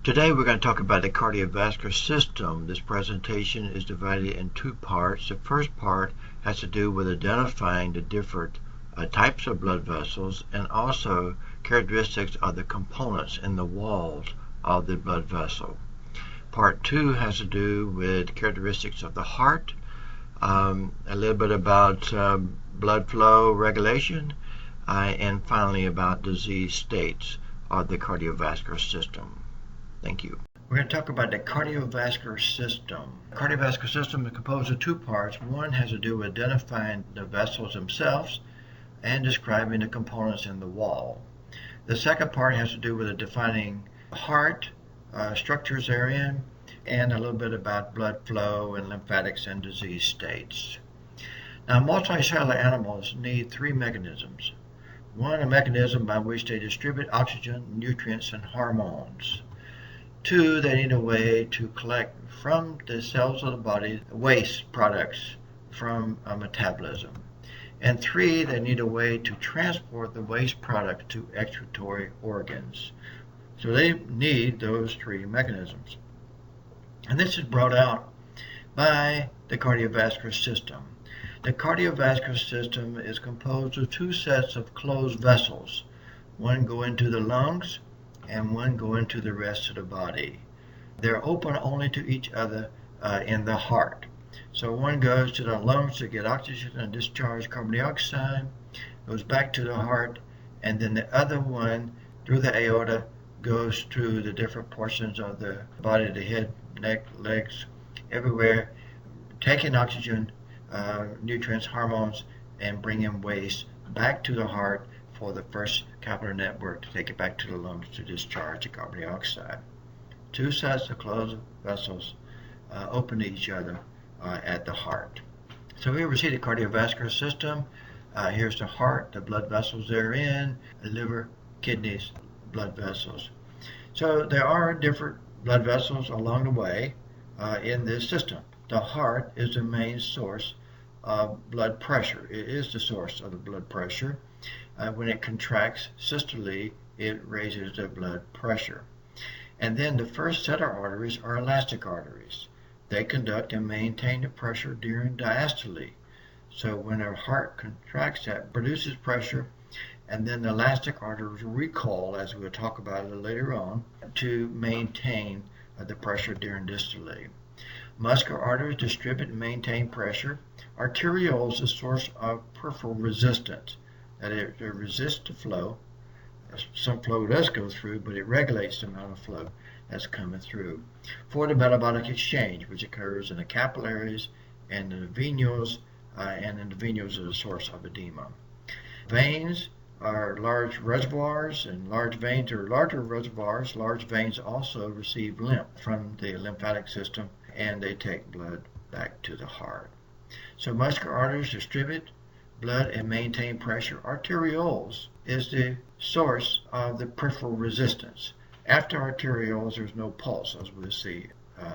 Today we're going to talk about the cardiovascular system. This presentation is divided in two parts. The first part has to do with identifying the different types of blood vessels and also characteristics of the components in the walls of the blood vessel. Part 2 has to do with characteristics of the heart, a little bit about blood flow regulation, and finally about disease states of the cardiovascular system. Thank you. We're going to talk about the cardiovascular system. The cardiovascular system is composed of two parts. One has to do with identifying the vessels themselves and describing the components in the wall. The second part has to do with defining heart, structures therein, and a little bit about blood flow and lymphatics and disease states. Now, multicellular animals need three mechanisms. One, a mechanism by which they distribute oxygen, nutrients, and hormones. Two, they need a way to collect from the cells of the body waste products from metabolism. And three, they need a way to transport the waste products to excretory organs. So they need those three mechanisms. And this is brought out by the cardiovascular system. The cardiovascular system is composed of two sets of closed vessels. One go into the lungs and one go into the rest of the body. They're open only to each other in the heart. So one goes to the lungs to get oxygen and discharge carbon dioxide, goes back to the heart, and then the other one, through the aorta, goes through the different portions of the body, the head, neck, legs, everywhere, taking oxygen, nutrients, hormones, and bringing waste back to the heart for the first capillary network to take it back to the lungs to discharge the carbon dioxide. Two sets of closed vessels open to each other at the heart. So here we see the cardiovascular system. Here's the heart, the blood vessels therein, liver, kidneys, blood vessels. So there are different blood vessels along the way in this system. The heart is the main source of blood pressure. It is the source of the blood pressure. When it contracts systole, it raises the blood pressure. And then the first set of arteries are elastic arteries. They conduct and maintain the pressure during diastole. So when our heart contracts, that produces pressure, and then the elastic arteries recoil, as we'll talk about a little later on, to maintain the pressure during dystole. Muscular arteries distribute and maintain pressure. Arterioles is the source of peripheral resistance. That it resists the flow. Some flow does go through, but it regulates the amount of flow that's coming through. For the metabolic exchange, which occurs in the capillaries and the venules, and in the venules is a source of edema. Veins are large reservoirs, and large veins are larger reservoirs. Large veins also receive lymph from the lymphatic system, and they take blood back to the heart. So muscular arteries distribute blood and maintain pressure. Arterioles is the source of the peripheral resistance. After arterioles, there's no pulse, as we'll see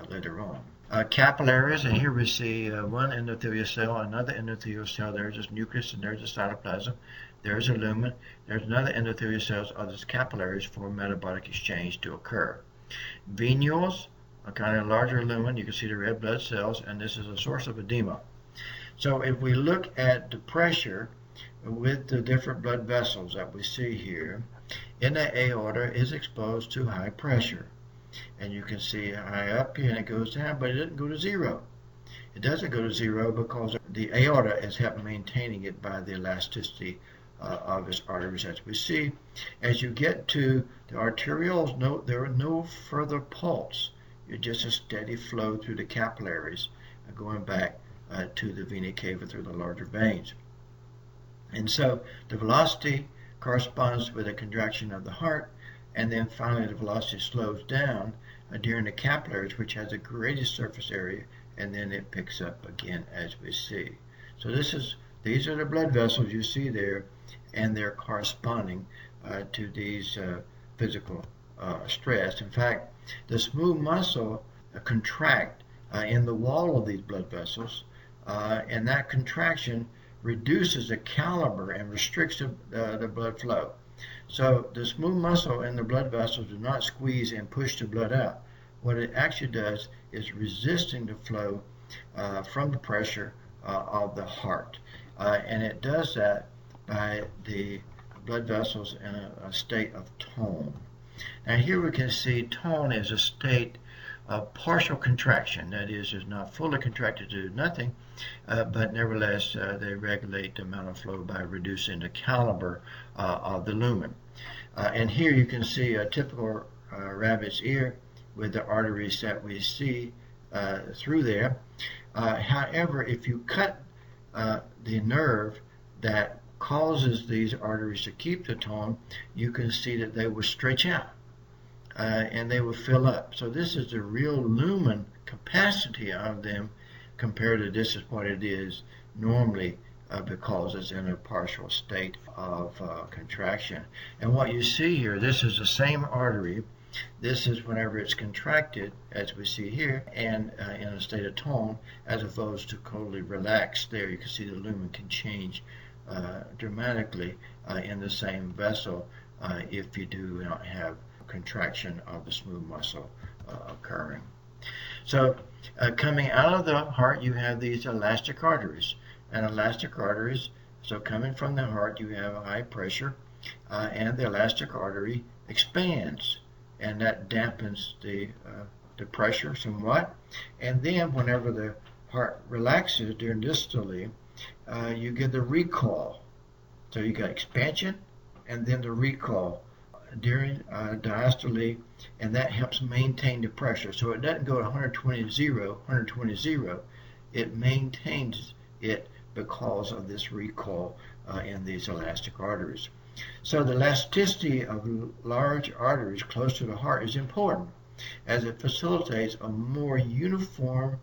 later on. Capillaries, and here we see one endothelial cell, another endothelial cell. There's this nucleus and there's the cytoplasm. There's a lumen. There's another endothelial cells, others capillaries for metabolic exchange to occur. Venules, a kind of larger lumen. You can see the red blood cells, and this is a source of edema. So if we look at the pressure with the different blood vessels that we see here, in the aorta is exposed to high pressure. And you can see high up here and it goes down, but it doesn't go to zero. It doesn't go to zero because the aorta is helping maintaining it by the elasticity of its arteries, as we see. As you get to the arterioles, there are no further pulse. It's just a steady flow through the capillaries, going back to the vena cava through the larger veins. And so the velocity corresponds with the contraction of the heart, and then finally the velocity slows down during the capillaries, which has the greatest surface area, and then it picks up again, as we see. So these are the blood vessels you see there, and they're corresponding to these physical stress. In fact, the smooth muscle contract in the wall of these blood vessels, and that contraction reduces the caliber and restricts the blood flow. So the smooth muscle and the blood vessels do not squeeze and push the blood out. What it actually does is resisting the flow from the pressure of the heart. And it does that by the blood vessels in a state of tone. Now here we can see tone is a state of partial contraction. That is not fully contracted to do nothing, but nevertheless they regulate the amount of flow by reducing the caliber of the lumen. And here you can see a typical rabbit's ear with the arteries that we see through there. However, if you cut the nerve that causes these arteries to keep the tone, you can see that they will stretch out and they will fill up. So this is the real lumen capacity of them compared to this is what it is normally because it's in a partial state of contraction. And what you see here, this is the same artery. This is whenever it's contracted, as we see here, and in a state of tone, as opposed to totally relaxed. There you can see the lumen can change dramatically in the same vessel if you do not have contraction of the smooth muscle occurring. So coming out of the heart, you have these elastic arteries. And elastic arteries, so coming from the heart, you have a high pressure, and the elastic artery expands, and that dampens the pressure somewhat. And then whenever the heart relaxes during dystole, you get the recoil. So you got expansion and then the recoil during diastole, and that helps maintain the pressure. So it doesn't go to 120, it maintains it because of this recoil in these elastic arteries. So the elasticity of large arteries close to the heart is important as it facilitates a more uniform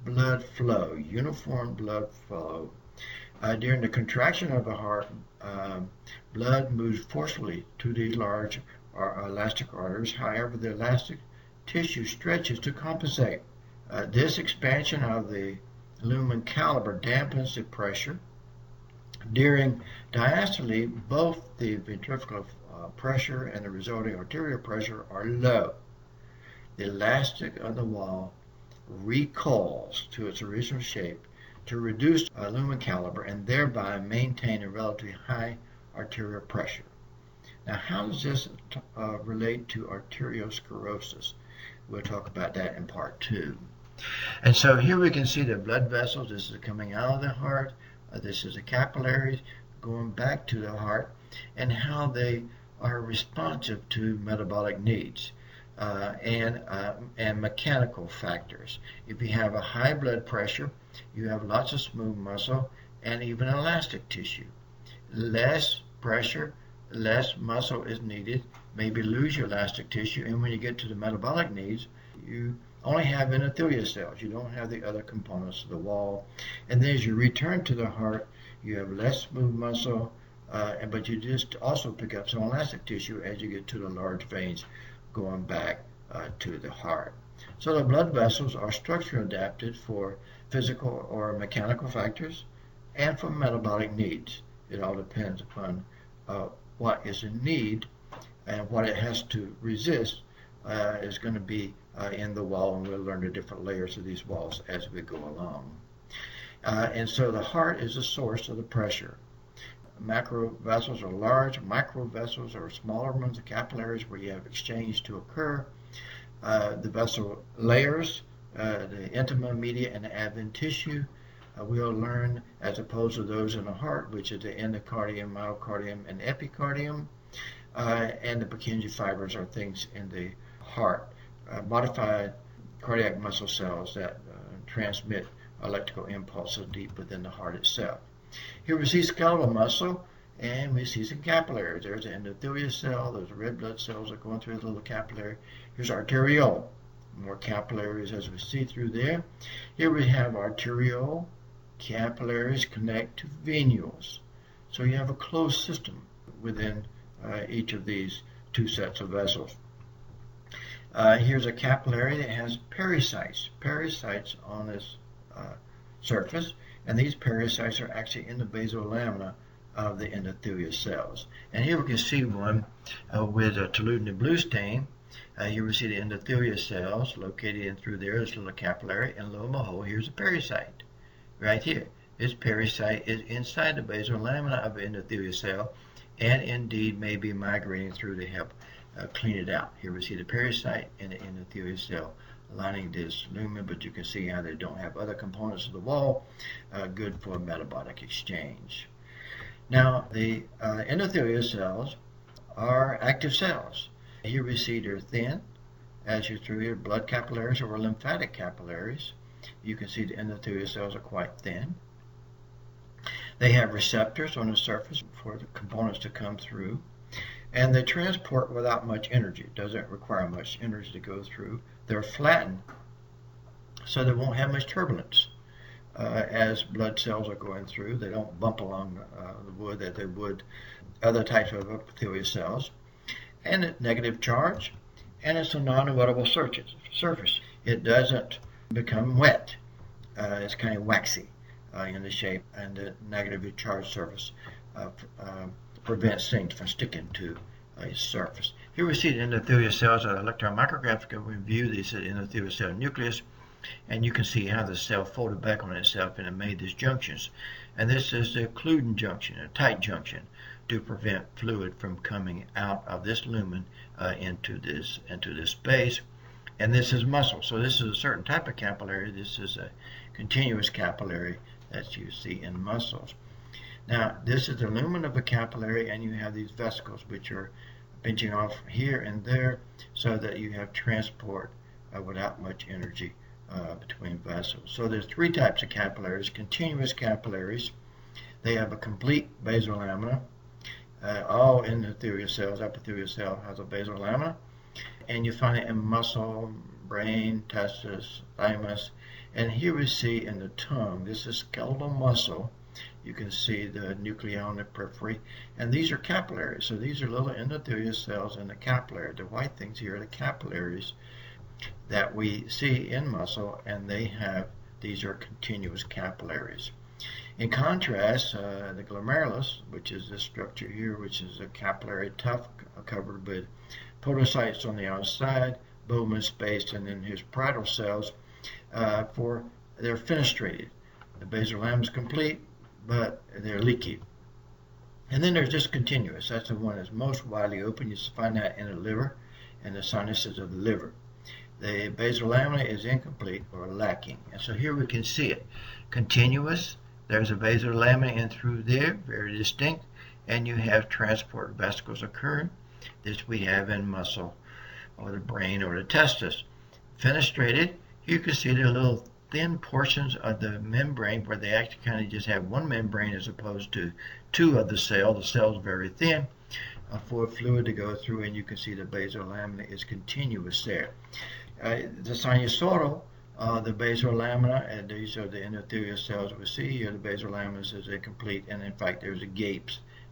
blood flow. During the contraction of the heart, blood moves forcefully to these large elastic arteries. However, the elastic tissue stretches to compensate. This expansion of the lumen caliber dampens the pressure. During diastole, both the ventricular pressure and the resulting arterial pressure are low. The elastic of the wall recoils to its original shape to reduce lumen caliber and thereby maintain a relatively high arterial pressure. Now, how does this relate to arteriosclerosis? We'll talk about that in part 2. And so here we can see the blood vessels. This is coming out of the heart. This is the capillaries going back to the heart, and how they are responsive to metabolic needs and mechanical factors. If you have a high blood pressure, you have lots of smooth muscle and even elastic tissue. Less pressure, less muscle is needed, maybe lose your elastic tissue, and when you get to the metabolic needs, you only have endothelial cells. You don't have the other components of the wall. And then as you return to the heart, you have less smooth muscle, but you just also pick up some elastic tissue as you get to the large veins going back to the heart. So the blood vessels are structurally adapted for physical or mechanical factors and for metabolic needs. It all depends upon what is in need, and what it has to resist is going to be in the wall, and we'll learn the different layers of these walls as we go along. And so the heart is the source of the pressure. Macro vessels are large, micro vessels are smaller ones, the capillaries where you have exchange to occur. The vessel layers, the intima, media, and the adventitious, we'll learn as opposed to those in the heart, which is the endocardium, myocardium, and epicardium. And the Purkinje fibers are things in the heart, modified cardiac muscle cells that transmit electrical impulses deep within the heart itself. Here we see skeletal muscle, and we see some capillaries. There's an endothelial cell, there's red blood cells that are going through the little capillary. Here's arteriole, more capillaries as we see through there. Here we have arteriole, capillaries connect to venules. So you have a closed system within each of these two sets of vessels. Here's a capillary that has pericytes on this surface, and these pericytes are actually in the basal lamina of the endothelial cells. And here we can see one with a toluidine blue stain. Here we see the endothelial cells located in through there, this little capillary, and lo and behold, here's a pericyte right here. This pericyte is inside the basal lamina of the endothelial cell, and indeed may be migrating through to help clean it out. Here we see the pericyte and the endothelial cell lining this lumen, but you can see how they don't have other components of the wall, good for metabolic exchange. Now, the endothelial cells are active cells. Here we see they're thin, as you through here, blood capillaries or lymphatic capillaries. You can see the endothelial cells are quite thin. They have receptors on the surface for the components to come through, and they transport without much energy. It doesn't require much energy to go through. They're flattened, so they won't have much turbulence as blood cells are going through. They don't bump along the wood that they would other types of epithelial cells. And it's negative charge, and it's a non-wettable surface. It doesn't become wet. It's kind of waxy in the shape, and the negatively charged surface prevents things from sticking to a surface. Here we see the endothelial cells at electron micrographic view. This is the endothelial cell nucleus, and you can see how the cell folded back on itself and it made these junctions. And this is the occluding junction, a tight junction, to prevent fluid from coming out of this lumen into this space. And this is muscle. So this is a certain type of capillary. This is a continuous capillary that you see in muscles. Now, this is the lumen of a capillary, and you have these vesicles which are pinching off here and there so that you have transport without much energy between vessels. So there's three types of capillaries. Continuous capillaries. They have a complete basal lamina. All endothelial cells, epithelial cell has a basal lamina, and you find it in muscle, brain, testis, thymus, and here we see in the tongue, this is skeletal muscle. You can see the nuclei on the periphery, and these are capillaries. So these are little endothelial cells in the capillary. The white things here are the capillaries that we see in muscle, and these are continuous capillaries. In contrast, the glomerulus, which is this structure here, which is a capillary tuft covered with podocytes on the outside, Bowman spaced, and then his parietal cells, they're fenestrated. The basal lamina is complete, but they're leaky. And then there's discontinuous. That's the one that's most widely open. You find that in the liver and the sinuses of the liver. The basal lamina is incomplete or lacking. And so here we can see it. Continuous, there's a basal lamina in through there, very distinct, and you have transport vesicles occurring. This we have in muscle or the brain or the testis. Fenestrated, you can see the little thin portions of the membrane where they actually kind of just have one membrane as opposed to two of the cell. The cell's very thin for fluid to go through, and you can see the basal lamina is continuous there. The sinusoidal, the basal lamina, and these are the endothelial cells we see here. The basal lamina is incomplete, and in fact there's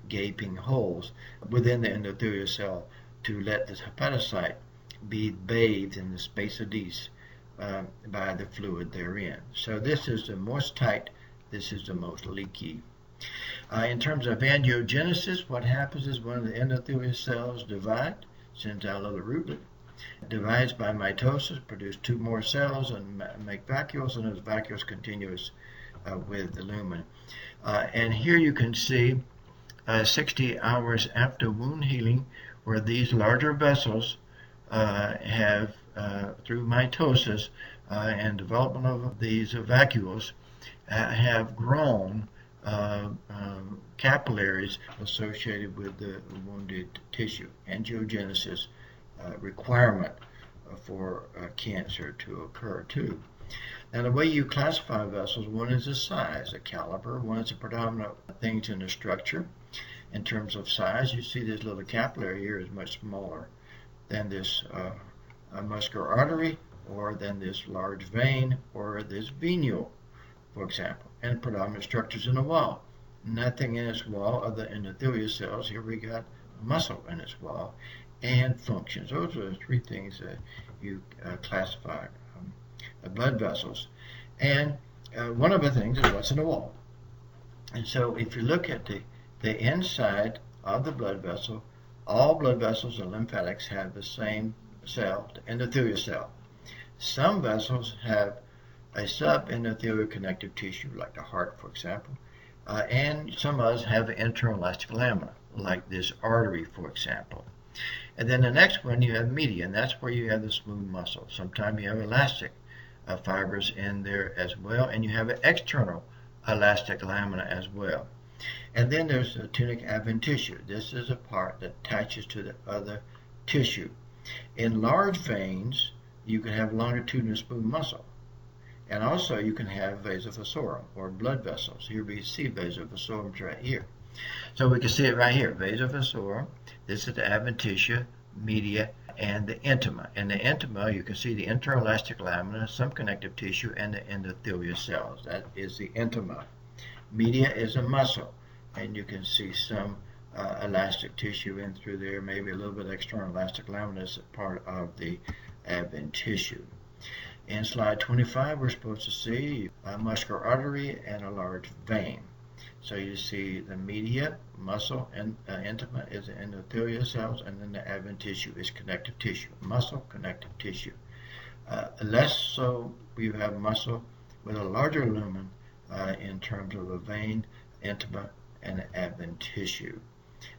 gaping holes within the endothelial cell to let the hepatocyte be bathed in the space of these by the fluid therein. So this is the most tight, this is the most leaky. In terms of angiogenesis, what happens is one of the endothelial cells divide, sends out a little rootlet, divides by mitosis, produce two more cells and make vacuoles, and those vacuoles continuous with the lumen. And here you can see 60 hours after wound healing, where these larger vessels have, through mitosis and development of these vacuoles, have grown capillaries associated with the wounded tissue. Angiogenesis requirement for cancer to occur too. Now the way you classify vessels, one is the size, a caliber, one is the predominant things in the structure. In terms of size, you see this little capillary here is much smaller than this muscular artery, or than this large vein, or this venule, for example. And predominant structures in the wall. Nothing in its wall other than endothelial cells. Here we got muscle in its wall, and functions. Those are the three things that you classify blood vessels. And one of the things is what's in the wall. And so if you look at the The inside of the blood vessel, all blood vessels and lymphatics have the same cell, the endothelial cell. Some vessels have a subendothelial connective tissue, like the heart, for example, and some others have an internal elastic lamina, like this artery, for example. And then the next one, you have media, and that's where you have the smooth muscle. Sometimes you have elastic fibers in there as well, and you have an external elastic lamina as well. And then there's the tunic adventitious. This is a part that attaches to the other tissue. In large veins, you can have longitudinal smooth muscle. And also you can have vasa vasorum, or blood vessels. Here we see vasa vasorum right here. So we can see it right here, vasa vasorum. This is the adventitia, media, and the intima. In the intima, you can see the interelastic lamina, some connective tissue, and the endothelial cells. That is the intima. Media is a muscle, and you can see some elastic tissue in through there, maybe a little bit external elastic lamina is part of the adventitia. In slide 25, we're supposed to see a muscular artery and a large vein. So you see the media, muscle, and intima is the endothelial cells, and then the adventitia is connective tissue. Muscle, connective tissue. Less so, we have muscle with a larger lumen in terms of a vein, intima, and the adventitia.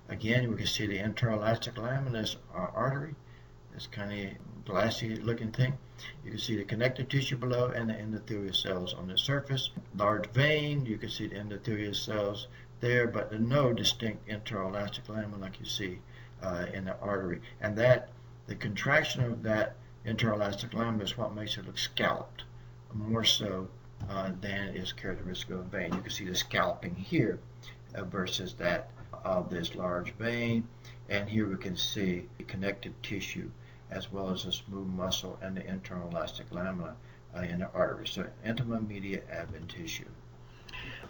Again, we can see the internal elastic lamina is our artery. This kind of glassy looking thing. You can see the connective tissue below and the endothelial cells on the surface. Large vein, you can see the endothelial cells there, but no distinct interelastic lamina like you see in the artery. And that, the contraction of that interelastic lamina is what makes it look scalloped, more so than is characteristic of a vein. You can see the scalloping here versus that of this large vein. And here we can see the connective tissue as well as the smooth muscle and the internal elastic lamina in the artery. So intima, media, adventitia.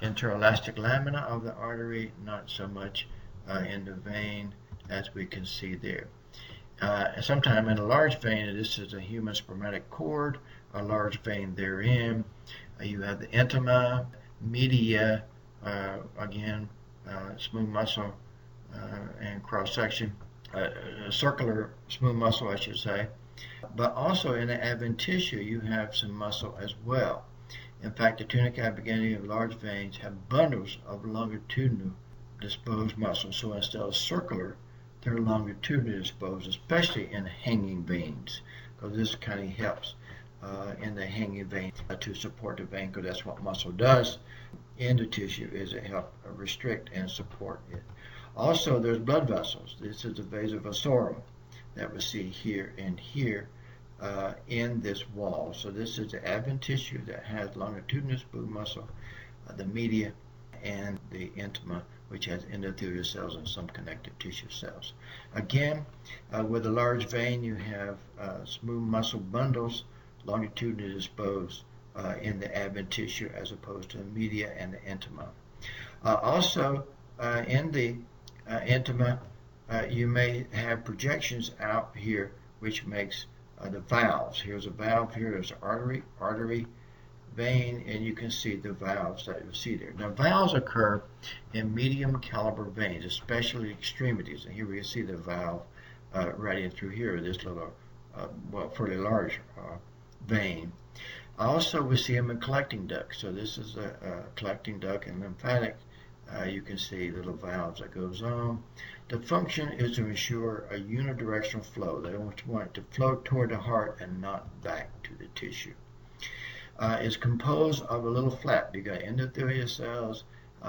Interelastic lamina of the artery, not so much in the vein as we can see there. Sometime in a large vein, this is a human spermatic cord, a large vein therein. You have the intima, media, again, smooth muscle and cross-section. Circular smooth muscle, I should say, but also in the adventitia you have some muscle as well. In fact, the tunica beginning of large veins have bundles of longitudinal disposed muscle. So instead of circular, they're longitudinally disposed, especially in hanging veins, because this kind of helps in the hanging vein to support the vein, because that's what muscle does in the tissue, is it helps restrict and support it. Also, there's blood vessels. This is the vasa vasorum that we see here and here in this wall. So this is the adventitia that has longitudinal smooth muscle, the media, and the intima, which has endothelial cells and some connective tissue cells. Again, with a large vein, you have smooth muscle bundles, longitudinally disposed in the adventitia as opposed to the media and the intima. Also, in the intima, you may have projections out here which makes the valves. Here's a valve here, there's an artery, vein, and you can see the valves that you see there. Now valves occur in medium caliber veins, especially extremities, and here we can see the valve right in through here, this little, fairly large vein. Also we see them in collecting ducts, so this is a collecting duct and lymphatic. You can see little valves that goes on. The function is to ensure a unidirectional flow. They want it to flow toward the heart and not back to the tissue. It's composed of a little flap. You got endothelial cells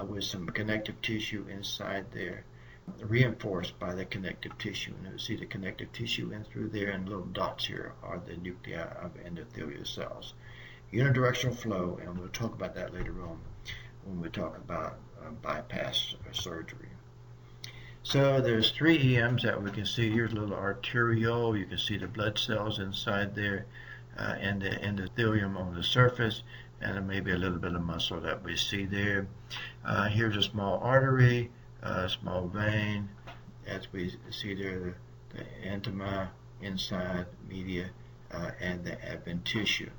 with some connective tissue inside there, reinforced by the connective tissue. And you see the connective tissue in through there, and little dots here are the nuclei of endothelial cells. Unidirectional flow, and we'll talk about that later on when we talk about bypass surgery. So there's 3 EMs that we can see. Here's a little arteriole. You can see the blood cells inside there and the endothelium on the surface, and maybe a little bit of muscle that we see there. Here's a small artery, a small vein, as we see there, the intima inside, media, and the adventitia.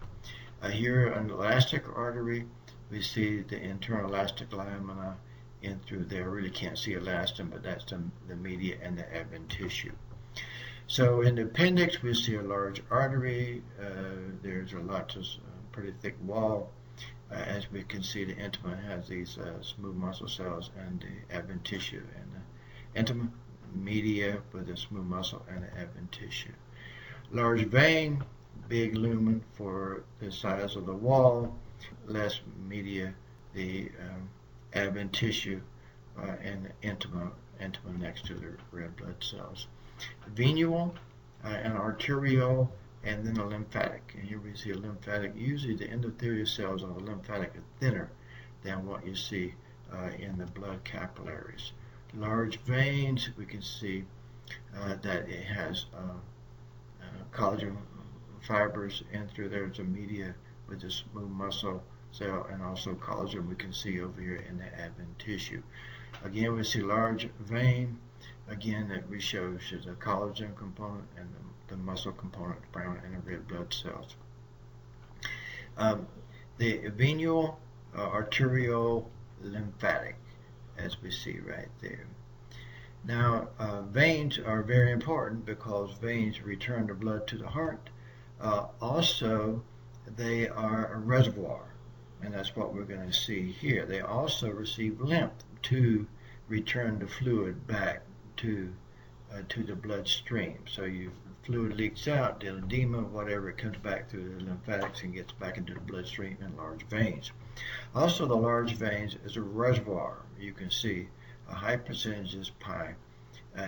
Here on the elastic artery, we see the internal elastic lamina in through there. I really can't see elastin, but that's the media and the advent tissue. So in the appendix, we see a large artery. There's a lot of pretty thick wall. As we can see, the intima has these smooth muscle cells and the advent tissue, and the intima media with the smooth muscle and the advent tissue. Large vein, big lumen for the size of the wall, less media, the advent tissue, and the intima next to the red blood cells. Venule, an arterial, and then a lymphatic. And here we see a lymphatic. Usually the endothelial cells of a lymphatic are thinner than what you see in the blood capillaries. Large veins, we can see that it has collagen fibers in through there. There's a media with the smooth muscle cell, and also collagen we can see over here in the advent tissue. Again, we see large vein. Again, that we show the collagen component and the muscle component, brown and the red blood cells. The venule, arterial, lymphatic, as we see right there. Now, veins are very important because veins return the blood to the heart. Also, they are a reservoir, and that's what we're going to see here. They also receive lymph to return the fluid back to the bloodstream. So fluid leaks out, the edema, whatever, it comes back through the lymphatics and gets back into the bloodstream in large veins. Also, the large veins is a reservoir. You can see a high percentage of this pie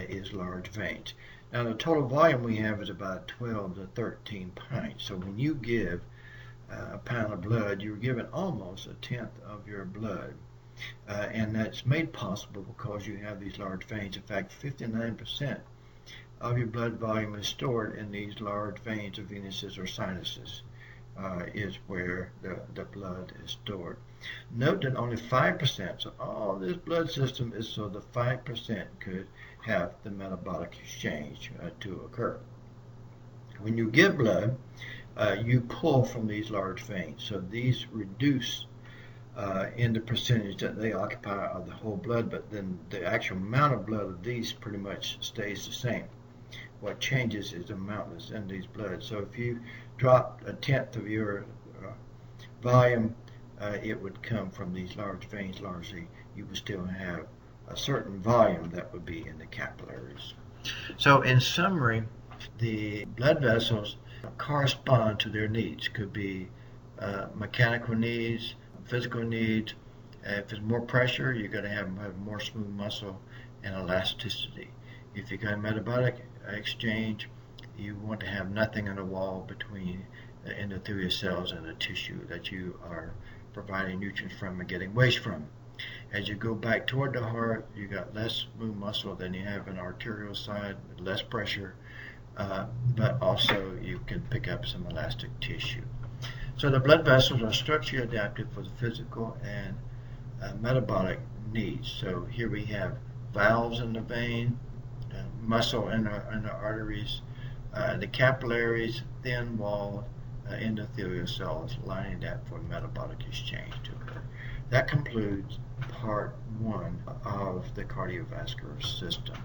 is large veins. Now, the total volume we have is about 12 to 13 pints. So when you give a pound of blood, you're giving almost a tenth of your blood. And that's made possible because you have these large veins. In fact, 59% of your blood volume is stored in these large veins of venuses or sinuses, is where the blood is stored. Note that only 5%, so all this blood system is so the 5% could have the metabolic exchange to occur. When you give blood, you pull from these large veins, so these reduce in the percentage that they occupy of the whole blood, but then the actual amount of blood of these pretty much stays the same. What changes is the amount that's in these blood. So if you dropped a tenth of your volume, it would come from these large veins largely. You would still have a certain volume that would be in the capillaries. So in summary, the blood vessels correspond to their needs. Could be mechanical needs, physical needs. If there's more pressure, you're going to have more smooth muscle and elasticity. If you got metabolic exchange, you want to have nothing in the wall between the endothelial cells and the tissue that you are providing nutrients from and getting waste from. As you go back toward the heart, you got less smooth muscle than you have in the arterial side, with less pressure, but also you can pick up some elastic tissue. So the blood vessels are structurally adapted for the physical and metabolic needs. So here we have valves in the vein, muscle in the arteries, the capillaries, thin-walled endothelial cells lining that for metabolic exchange to occur. That concludes part 1 of the cardiovascular system.